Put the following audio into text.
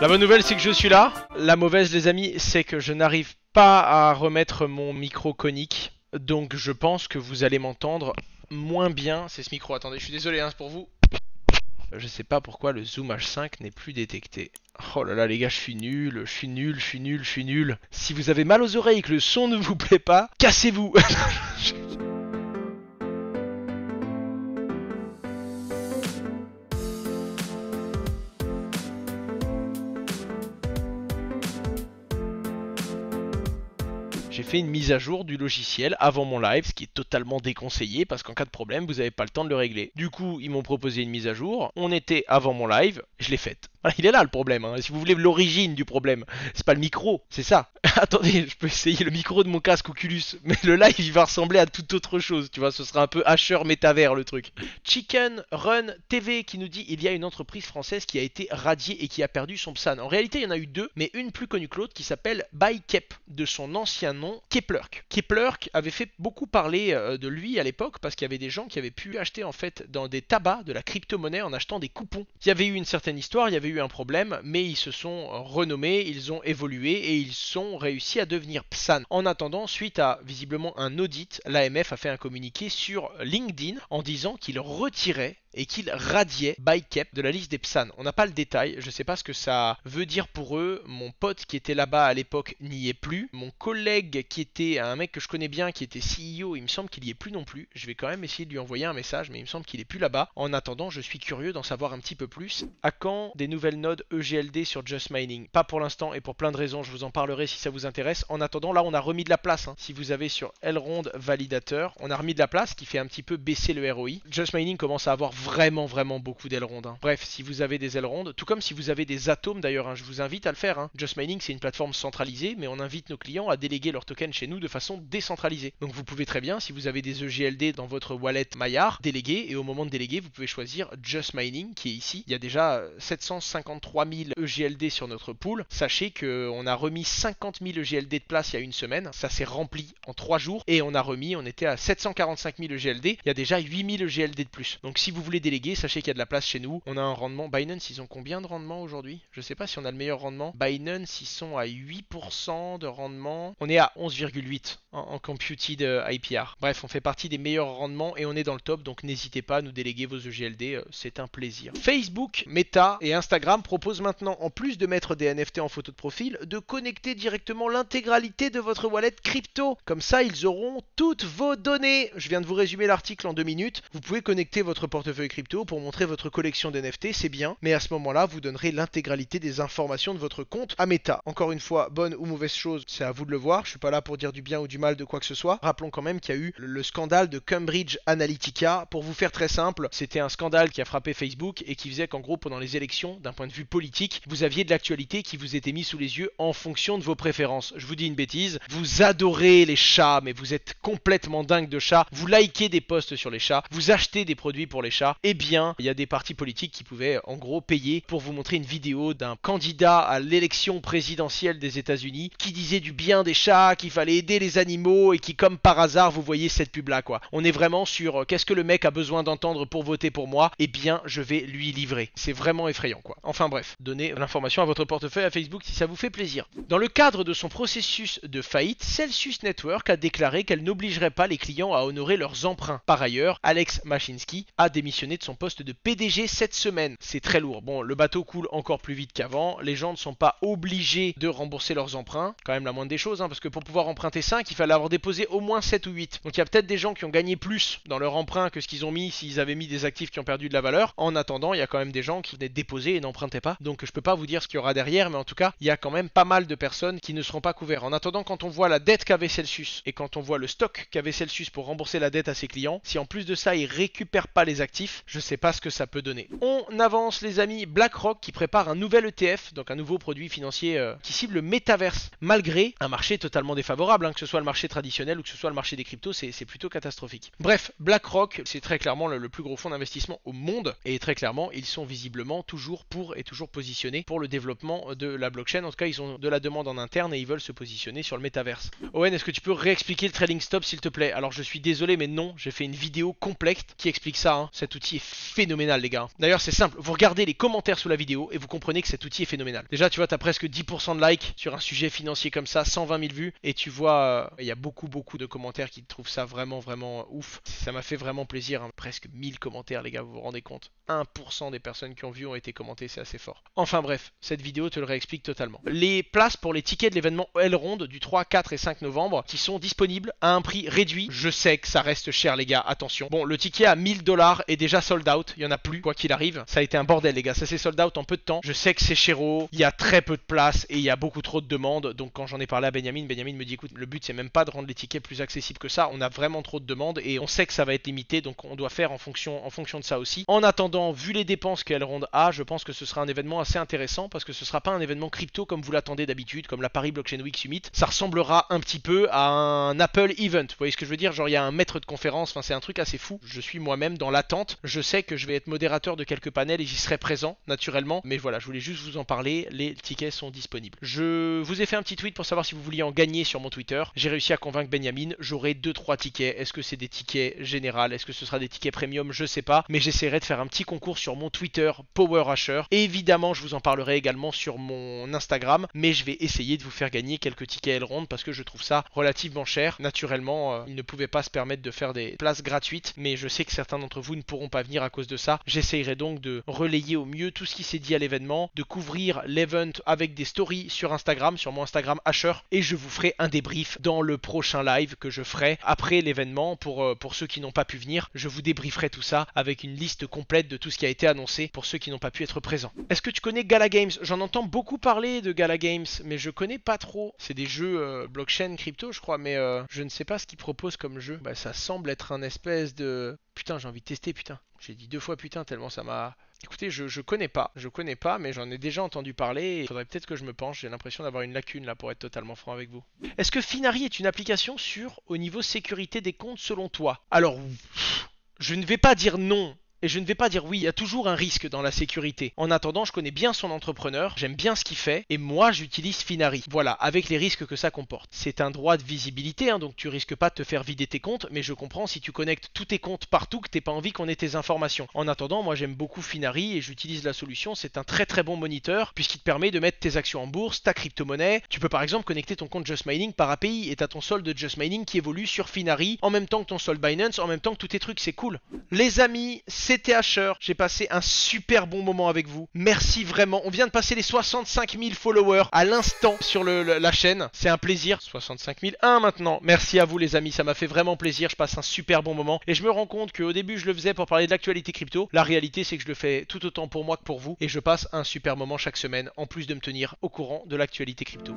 La bonne nouvelle, c'est que je suis là. La mauvaise, les amis, c'est que je n'arrive pas à remettre mon micro conique. Donc je pense que vous allez m'entendre moins bien. C'est ce micro. Attendez, je suis désolé, hein, c'est pour vous. Je sais pas pourquoi le Zoom H5 n'est plus détecté. Oh là là les gars, je suis nul, je suis nul, je suis nul, je suis nul. Si vous avez mal aux oreilles et que le son ne vous plaît pas, cassez-vous. J'ai fait une mise à jour du logiciel avant mon live, ce qui est totalement déconseillé parce qu'en cas de problème, vous n'avez pas le temps de le régler. Du coup, ils m'ont proposé une mise à jour. On était avant mon live, je l'ai faite. Voilà, il est là le problème, hein. Si vous voulez l'origine du problème, c'est pas le micro, c'est ça. Attendez, je peux essayer le micro de mon casque Oculus, mais le live il va ressembler à toute autre chose, tu vois, ce sera un peu hacheur métavers le truc. Chicken Run TV qui nous dit il y a une entreprise française qui a été radiée et qui a perdu son PSAN. En réalité, il y en a eu deux, mais une plus connue que l'autre qui s'appelle BuyKep, de son ancien nom Keplerk. Keplerk avait fait beaucoup parler de lui à l'époque parce qu'il y avait des gens qui avaient pu acheter en fait dans des tabacs de la crypto-monnaie en achetant des coupons. Il y avait eu une certaine histoire, il y avait eu un problème, mais ils se sont renommés, ils ont évolué et ils ont réussi à devenir PSAN. En attendant, suite à visiblement un audit, l'AMF a fait un communiqué sur LinkedIn en disant qu'il retirait et qu'il radiait BuyKep de la liste des PSAN. On n'a pas le détail, je sais pas ce que ça veut dire pour eux. Mon pote qui était là-bas à l'époque n'y est plus. Mon collègue qui était un mec que je connais bien, qui était CEO, il me semble qu'il y est plus non plus. Je vais quand même essayer de lui envoyer un message, mais il me semble qu'il est plus là-bas. En attendant, je suis curieux d'en savoir un petit peu plus. À quand des nouvelles nodes EGLD sur Just Mining? Pas pour l'instant et pour plein de raisons, je vous en parlerai si ça vous intéresse. En attendant, là on a remis de la place, hein. Si vous avez sur Elrond Validateur, on a remis de la place qui fait un petit peu baisser le ROI. Just Mining commence à avoir vraiment beaucoup d'ailerons, hein. Bref, si vous avez des ailerons, tout comme si vous avez des atomes d'ailleurs, hein, je vous invite à le faire, hein. Just Mining c'est une plateforme centralisée, mais on invite nos clients à déléguer leurs tokens chez nous de façon décentralisée. Donc vous pouvez très bien, si vous avez des EGLD dans votre wallet Maillard, déléguer, et au moment de déléguer, vous pouvez choisir Just Mining qui est ici. Il y a déjà 753 000 EGLD sur notre pool. Sachez qu'on a remis 50 000 EGLD de place il y a une semaine, ça s'est rempli en 3 jours, et on était à 745 000 EGLD, il y a déjà 8 000 EGLD de plus. Donc si vous voulez déléguer, sachez qu'il y a de la place chez nous. On a un rendement. Binance, ils ont combien de rendement aujourd'hui? Je sais pas si on a le meilleur rendement. Binance, ils sont à 8% de rendement. On est à 11,8 en computed IPR. Bref, on fait partie des meilleurs rendements et on est dans le top. Donc n'hésitez pas à nous déléguer vos EGLD. C'est un plaisir. Facebook, Meta et Instagram proposent maintenant, en plus de mettre des NFT en photo de profil, de connecter directement l'intégralité de votre wallet crypto. Comme ça, ils auront toutes vos données. Je viens de vous résumer l'article en 2 minutes. Vous pouvez connecter votre portefeuille crypto pour montrer votre collection d'NFT, c'est bien, mais à ce moment-là, vous donnerez l'intégralité des informations de votre compte à Meta. Encore une fois, bonne ou mauvaise chose, c'est à vous de le voir, je suis pas là pour dire du bien ou du mal de quoi que ce soit. Rappelons quand même qu'il y a eu le scandale de Cambridge Analytica. Pour vous faire très simple, c'était un scandale qui a frappé Facebook et qui faisait qu'en gros, pendant les élections, d'un point de vue politique, vous aviez de l'actualité qui vous était mise sous les yeux en fonction de vos préférences. Je vous dis une bêtise, vous adorez les chats, mais vous êtes complètement dingue de chats, vous likez des posts sur les chats, vous achetez des produits pour les chats, et bien, il y a des partis politiques qui pouvaient en gros payer pour vous montrer une vidéo d'un candidat à l'élection présidentielle des États-Unis qui disait du bien des chats, qu'il fallait aider les animaux et qui, comme par hasard, vous voyez cette pub-là, quoi. On est vraiment sur qu'est-ce que le mec a besoin d'entendre pour voter pour moi? Eh bien, je vais lui livrer. C'est vraiment effrayant, quoi. Enfin bref, donnez l'information à votre portefeuille à Facebook si ça vous fait plaisir. Dans le cadre de son processus de faillite, Celsius Network a déclaré qu'elle n'obligerait pas les clients à honorer leurs emprunts. Par ailleurs, Alex Mashinsky a démissionné de son poste de PDG cette semaine. C'est très lourd. Bon, le bateau coule encore plus vite qu'avant. Les gens ne sont pas obligés de rembourser leurs emprunts. Quand même la moindre des choses, hein, parce que pour pouvoir emprunter 5, il fallait avoir déposé au moins 7 ou 8. Donc il y a peut-être des gens qui ont gagné plus dans leur emprunt que ce qu'ils ont mis s'ils avaient mis des actifs qui ont perdu de la valeur. En attendant, il y a quand même des gens qui venaient déposer et n'empruntaient pas. Donc je peux pas vous dire ce qu'il y aura derrière, mais en tout cas, il y a quand même pas mal de personnes qui ne seront pas couvertes. En attendant, quand on voit la dette qu'avait Celsius et quand on voit le stock qu'avait Celsius pour rembourser la dette à ses clients, si en plus de ça, ils récupèrent pas les actifs, je sais pas ce que ça peut donner. On avance les amis, BlackRock qui prépare un nouvel ETF, donc un nouveau produit financier qui cible le métaverse, malgré un marché totalement défavorable, hein, que ce soit le marché traditionnel ou que ce soit le marché des cryptos, c'est plutôt catastrophique. Bref, BlackRock, c'est très clairement le plus gros fonds d'investissement au monde, et très clairement, ils sont visiblement toujours pour et toujours positionnés pour le développement de la blockchain. En tout cas, ils ont de la demande en interne et ils veulent se positionner sur le métaverse. Owen, est-ce que tu peux réexpliquer le trading stop s'il te plaît? Alors je suis désolé, mais non, j'ai fait une vidéo complète qui explique ça, hein. Cet outil est phénoménal les gars. D'ailleurs c'est simple, vous regardez les commentaires sous la vidéo et vous comprenez que cet outil est phénoménal. Déjà tu vois, t'as presque 10% de likes sur un sujet financier comme ça, 120 000 vues, et tu vois, il y a beaucoup de commentaires qui trouvent ça vraiment ouf. Ça m'a fait vraiment plaisir, hein. Presque 1000 commentaires les gars, vous vous rendez compte? 1% des personnes qui ont vu ont été commentées, c'est assez fort. Enfin bref, cette vidéo te le réexplique totalement. Les places pour les tickets de l'événement Elrond du 3, 4 et 5 novembre qui sont disponibles à un prix réduit. Je sais que ça reste cher les gars, attention. Bon, le ticket à 1000 $ est déjà sold out, il y en a plus quoi qu'il arrive. Ça a été un bordel les gars, ça s'est sold out en peu de temps. Je sais que c'est chéro, il y a très peu de place et il y a beaucoup trop de demandes. Donc quand j'en ai parlé à Benjamin me dit écoute, le but c'est même pas de rendre les tickets plus accessibles que ça, on a vraiment trop de demandes et on sait que ça va être limité, donc on doit faire en fonction de ça aussi. En attendant, vu les dépenses qu'Elrond a, je pense que ce sera un événement assez intéressant parce que ce sera pas un événement crypto comme vous l'attendez d'habitude, comme la Paris Blockchain Week Summit. Ça ressemblera un petit peu à un Apple Event, vous voyez ce que je veux dire? Genre il y a un maître de conférence, enfin c'est un truc assez fou. Je suis moi-même dans l'attente, je sais que je vais être modérateur de quelques panels et j'y serai présent naturellement, mais voilà, je voulais juste vous en parler, les tickets sont disponibles. Je vous ai fait un petit tweet pour savoir si vous vouliez en gagner sur mon Twitter. J'ai réussi à convaincre Benjamin, j'aurai 2-3 tickets. Est-ce que c'est des tickets généraux? Est-ce que ce sera des tickets premium? Je sais pas, mais j'essaierai de faire un petit concours sur mon Twitter Power Asher. Et évidemment, je vous en parlerai également sur mon Instagram, mais je vais essayer de vous faire gagner quelques tickets Elrond parce que je trouve ça relativement cher. Naturellement, ils ne pouvaient pas se permettre de faire des places gratuites, mais je sais que certains d'entre vous ne pourront pas venir à cause de ça. J'essaierai donc de relayer au mieux tout ce qui s'est dit à l'événement, de couvrir l'event avec des stories sur Instagram, sur mon Instagram Asher, et je vous ferai un débrief dans le prochain live que je ferai après l'événement. Pour ceux qui n'ont pas pu venir, je vous débrieferai tout ça avec une liste complète de tout ce qui a été annoncé pour ceux qui n'ont pas pu être présents. Est-ce que tu connais Gala Games? J'en entends beaucoup parler de Gala Games, mais je connais pas trop. C'est des jeux blockchain crypto je crois, mais je ne sais pas ce qu'ils proposent comme jeu. Bah ça semble être un espèce de... Putain, j'ai envie de tester, putain. J'ai dit 2 fois putain tellement ça m'a... Écoutez, je connais pas, mais j'en ai déjà entendu parler. Il faudrait peut-être que je me penche. J'ai l'impression d'avoir une lacune là pour être totalement franc avec vous. Est-ce que Finari est une application sûre au niveau sécurité des comptes selon toi? Alors, je ne vais pas dire non. Et je ne vais pas dire oui, il y a toujours un risque dans la sécurité. En attendant, je connais bien son entrepreneur, j'aime bien ce qu'il fait, et moi j'utilise Finari. Voilà, avec les risques que ça comporte. C'est un droit de visibilité, hein, donc tu risques pas de te faire vider tes comptes, mais je comprends si tu connectes tous tes comptes partout que t'aies pas envie qu'on ait tes informations. En attendant, moi j'aime beaucoup Finari et j'utilise la solution, c'est un très bon moniteur, puisqu'il te permet de mettre tes actions en bourse, ta crypto-monnaie. Tu peux par exemple connecter ton compte Just Mining par API, et t'as ton solde de Just Mining qui évolue sur Finari, en même temps que ton solde Binance, en même temps que tous tes trucs, c'est cool. Les amis, c'était Asher, j'ai passé un super bon moment avec vous. Merci vraiment, on vient de passer les 65 000 followers à l'instant sur la chaîne. C'est un plaisir, 65 001 maintenant. Merci à vous les amis, ça m'a fait vraiment plaisir, je passe un super bon moment. Et je me rends compte qu'au début je le faisais pour parler de l'actualité crypto. La réalité c'est que je le fais tout autant pour moi que pour vous. Et je passe un super moment chaque semaine, en plus de me tenir au courant de l'actualité crypto.